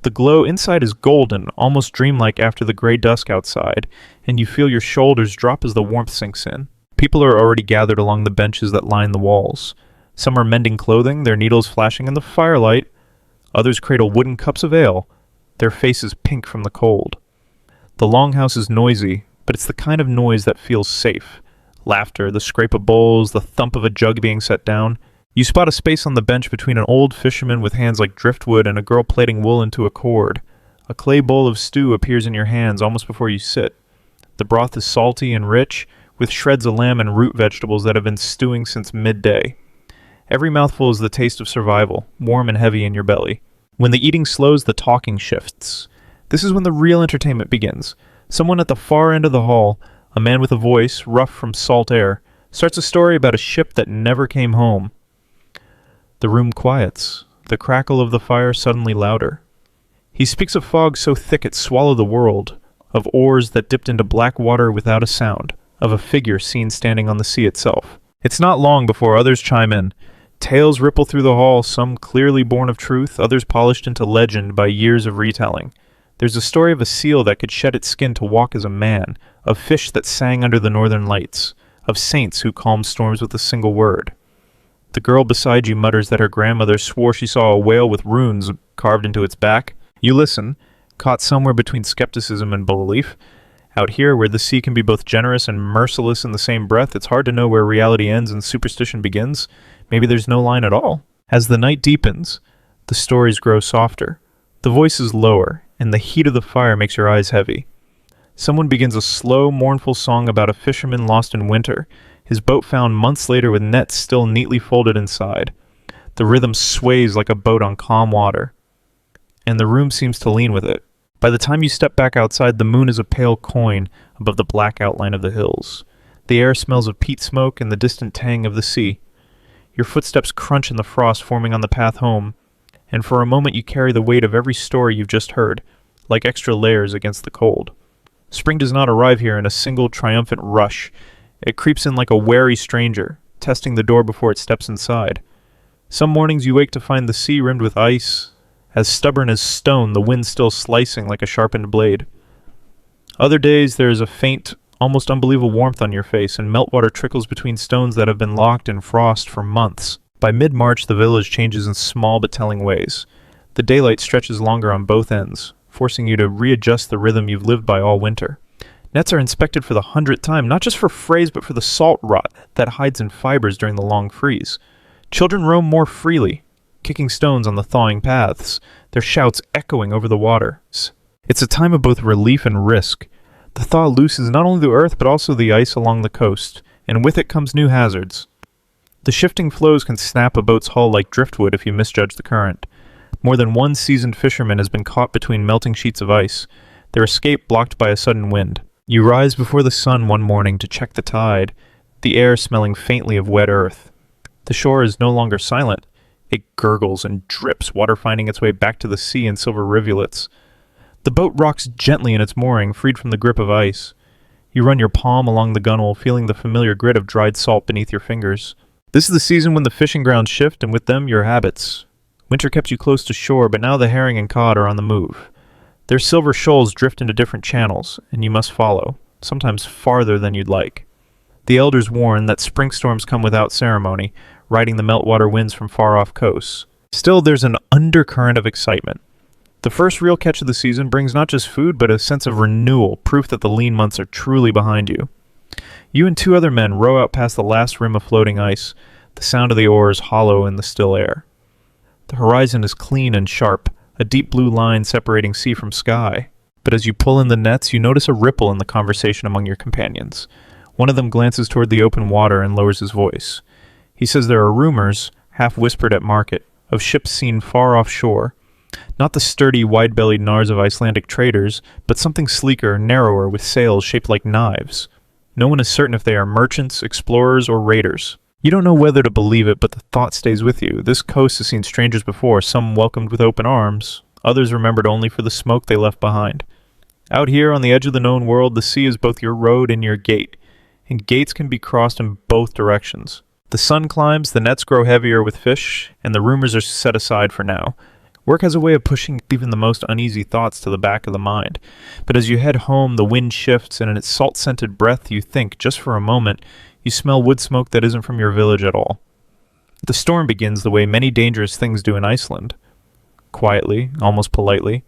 The glow inside is golden, almost dreamlike after the gray dusk outside, and you feel your shoulders drop as the warmth sinks in. People are already gathered along the benches that line the walls. Some are mending clothing, their needles flashing in the firelight. Others cradle wooden cups of ale, their faces pink from the cold. The longhouse is noisy, but it's the kind of noise that feels safe. Laughter, the scrape of bowls, the thump of a jug being set down. You spot a space on the bench between an old fisherman with hands like driftwood and a girl plaiting wool into a cord. A clay bowl of stew appears in your hands almost before you sit. The broth is salty and rich, with shreds of lamb and root vegetables that have been stewing since midday. Every mouthful is the taste of survival, warm and heavy in your belly. When the eating slows, the talking shifts. This is when the real entertainment begins. Someone at the far end of the hall, a man with a voice, rough from salt air, starts a story about a ship that never came home. The room quiets, the crackle of the fire suddenly louder. He speaks of fog so thick it swallowed the world, of oars that dipped into black water without a sound, of a figure seen standing on the sea itself. It's not long before others chime in. Tales ripple through the hall, some clearly born of truth, others polished into legend by years of retelling. There's a story of a seal that could shed its skin to walk as a man, of fish that sang under the northern lights, of saints who calmed storms with a single word. The girl beside you mutters that her grandmother swore she saw a whale with runes carved into its back. You listen, caught somewhere between skepticism and belief. Out here, where the sea can be both generous and merciless in the same breath, it's hard to know where reality ends and superstition begins. Maybe there's no line at all. As the night deepens, the stories grow softer. The voices lower, and the heat of the fire makes your eyes heavy. Someone begins a slow, mournful song about a fisherman lost in winter, his boat found months later with nets still neatly folded inside. The rhythm sways like a boat on calm water, and the room seems to lean with it. By the time you step back outside, the moon is a pale coin above the black outline of the hills. The air smells of peat smoke and the distant tang of the sea. Your footsteps crunch in the frost forming on the path home, and for a moment you carry the weight of every story you've just heard, like extra layers against the cold. Spring does not arrive here in a single triumphant rush. It creeps in like a wary stranger, testing the door before it steps inside. Some mornings you wake to find the sea rimmed with ice, as stubborn as stone, the wind still slicing like a sharpened blade. Other days there is a faint, almost unbelievable warmth on your face, and meltwater trickles between stones that have been locked in frost for months. By mid-March, the village changes in small but telling ways. The daylight stretches longer on both ends, forcing you to readjust the rhythm you've lived by all winter. Nets are inspected for the 100th time, not just for frays, but for the salt rot that hides in fibers during the long freeze. Children roam more freely, kicking stones on the thawing paths, their shouts echoing over the waters. It's a time of both relief and risk. The thaw loosens not only the earth, but also the ice along the coast, and with it comes new hazards. The shifting floes can snap a boat's hull like driftwood if you misjudge the current. More than one seasoned fisherman has been caught between melting sheets of ice, their escape blocked by a sudden wind. You rise before the sun one morning to check the tide, the air smelling faintly of wet earth. The shore is no longer silent. It gurgles and drips, water finding its way back to the sea in silver rivulets. The boat rocks gently in its mooring, freed from the grip of ice. You run your palm along the gunwale, feeling the familiar grit of dried salt beneath your fingers. This is the season when the fishing grounds shift, and with them your habits. Winter kept you close to shore, but now the herring and cod are on the move. Their silver shoals drift into different channels, and you must follow, sometimes farther than you'd like. The elders warn that spring storms come without ceremony, riding the meltwater winds from far-off coasts. Still, there's an undercurrent of excitement. The first real catch of the season brings not just food, but a sense of renewal, proof that the lean months are truly behind you. You and two other men row out past the last rim of floating ice, the sound of the oars hollow in the still air. The horizon is clean and sharp, a deep blue line separating sea from sky. But as you pull in the nets, you notice a ripple in the conversation among your companions. One of them glances toward the open water and lowers his voice. He says there are rumors, half whispered at market, of ships seen far offshore. Not the sturdy, wide-bellied knarrs of Icelandic traders, but something sleeker, narrower, with sails shaped like knives. No one is certain if they are merchants, explorers, or raiders. You don't know whether to believe it, but the thought stays with you. This coast has seen strangers before, some welcomed with open arms, others remembered only for the smoke they left behind. Out here on the edge of the known world, the sea is both your road and your gate, and gates can be crossed in both directions. The sun climbs, the nets grow heavier with fish, and the rumors are set aside for now. Work has a way of pushing even the most uneasy thoughts to the back of the mind. But as you head home, the wind shifts, and in its salt-scented breath you think, just for a moment, you smell wood smoke that isn't from your village at all. The storm begins the way many dangerous things do in Iceland. Quietly, almost politely,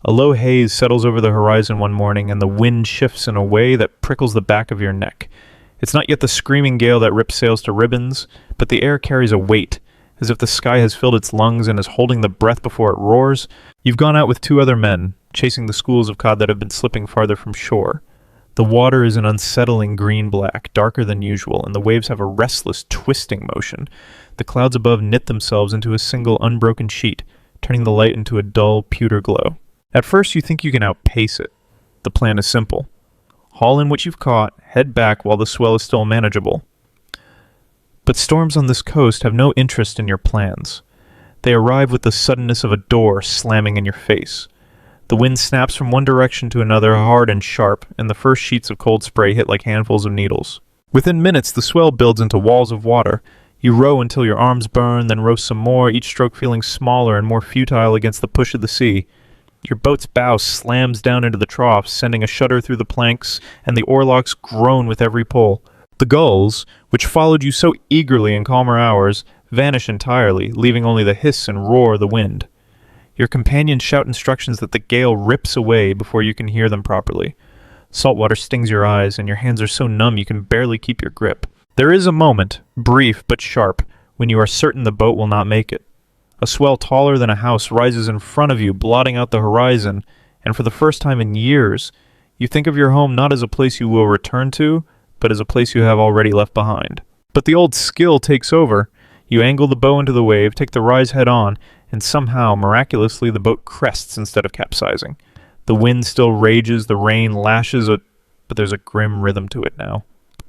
a low haze settles over the horizon one morning, and the wind shifts in a way that prickles the back of your neck. It's not yet the screaming gale that rips sails to ribbons, but the air carries a weight, as if the sky has filled its lungs and is holding the breath before it roars. You've gone out with two other men, chasing the schools of cod that have been slipping farther from shore. The water is an unsettling green-black, darker than usual, and the waves have a restless, twisting motion. The clouds above knit themselves into a single unbroken sheet, turning the light into a dull, pewter glow. At first you think you can outpace it. The plan is simple. Haul in what you've caught, head back while the swell is still manageable. But storms on this coast have no interest in your plans. They arrive with the suddenness of a door slamming in your face. The wind snaps from one direction to another, hard and sharp, and the first sheets of cold spray hit like handfuls of needles. Within minutes, the swell builds into walls of water. You row until your arms burn, then row some more, each stroke feeling smaller and more futile against the push of the sea. Your boat's bow slams down into the trough, sending a shudder through the planks, and the oarlocks groan with every pull. The gulls, which followed you so eagerly in calmer hours, vanish entirely, leaving only the hiss and roar of the wind. Your companions shout instructions that the gale rips away before you can hear them properly. Salt water stings your eyes, and your hands are so numb you can barely keep your grip. There is a moment, brief but sharp, when you are certain the boat will not make it. A swell taller than a house rises in front of you, blotting out the horizon, and for the first time in years, you think of your home not as a place you will return to, but as a place you have already left behind. But the old skill takes over. You angle the bow into the wave, take the rise head on, and somehow, miraculously, the boat crests instead of capsizing. The wind still rages, the rain lashes, but there's a grim rhythm to it now.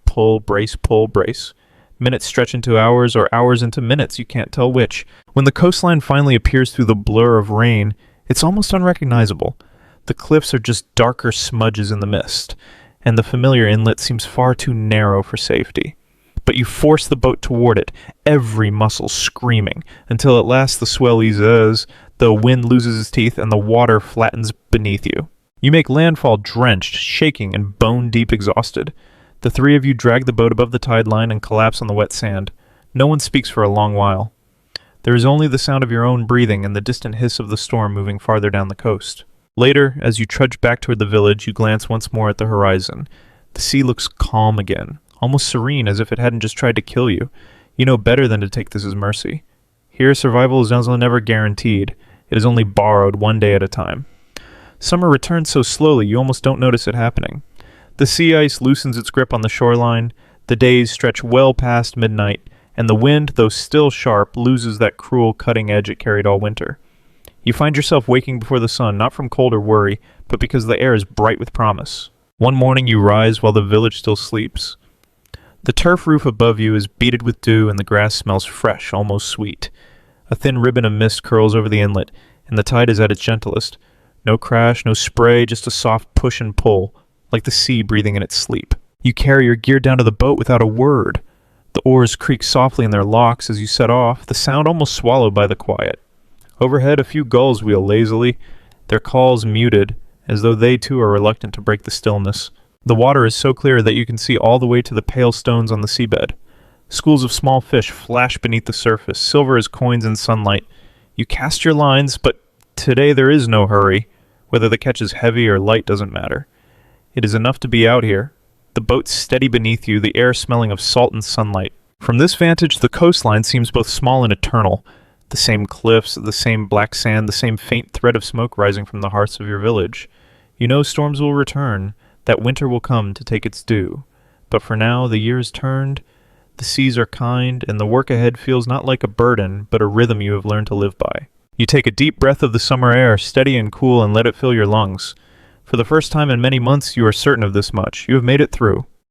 Pull, brace, pull, brace. Minutes stretch into hours, or hours into minutes, you can't tell which. When the coastline finally appears through the blur of rain, it's almost unrecognizable. The cliffs are just darker smudges in the mist, and the familiar inlet seems far too narrow for safety. But you force the boat toward it, every muscle screaming, until at last the swell eases, the wind loses its teeth, and the water flattens beneath you. You make landfall drenched, shaking, and bone-deep exhausted. The three of you drag the boat above the tide line and collapse on the wet sand. No one speaks for a long while. There is only the sound of your own breathing and the distant hiss of the storm moving farther down the coast. Later, as you trudge back toward the village, you glance once more at the horizon. The sea looks calm again, almost serene, as if it hadn't just tried to kill you. You know better than to take this as mercy. Here, survival is never guaranteed. It is only borrowed one day at a time. Summer returns so slowly you almost don't notice it happening. The sea ice loosens its grip on the shoreline, the days stretch well past midnight, and the wind, though still sharp, loses that cruel cutting edge it carried all winter. You find yourself waking before the sun, not from cold or worry, but because the air is bright with promise. One morning you rise while the village still sleeps. The turf roof above you is beaded with dew, and the grass smells fresh, almost sweet. A thin ribbon of mist curls over the inlet, and the tide is at its gentlest. No crash, no spray, just a soft push and pull, like the sea breathing in its sleep. You carry your gear down to the boat without a word. The oars creak softly in their locks as you set off, the sound almost swallowed by the quiet. Overhead, a few gulls wheel lazily, their calls muted, as though they too are reluctant to break the stillness. The water is so clear that you can see all the way to the pale stones on the seabed. Schools of small fish flash beneath the surface, silver as coins in sunlight. You cast your lines, but today there is no hurry. Whether the catch is heavy or light doesn't matter. It is enough to be out here. The boat steady beneath you, the air smelling of salt and sunlight. From this vantage, the coastline seems both small and eternal. The same cliffs, the same black sand, the same faint thread of smoke rising from the hearths of your village. You know storms will return, that winter will come to take its due. But for now, the year is turned, the seas are kind, and the work ahead feels not like a burden, but a rhythm you have learned to live by. You take a deep breath of the summer air, steady and cool, and let it fill your lungs. For the first time in many months, you are certain of this much. You have made it through.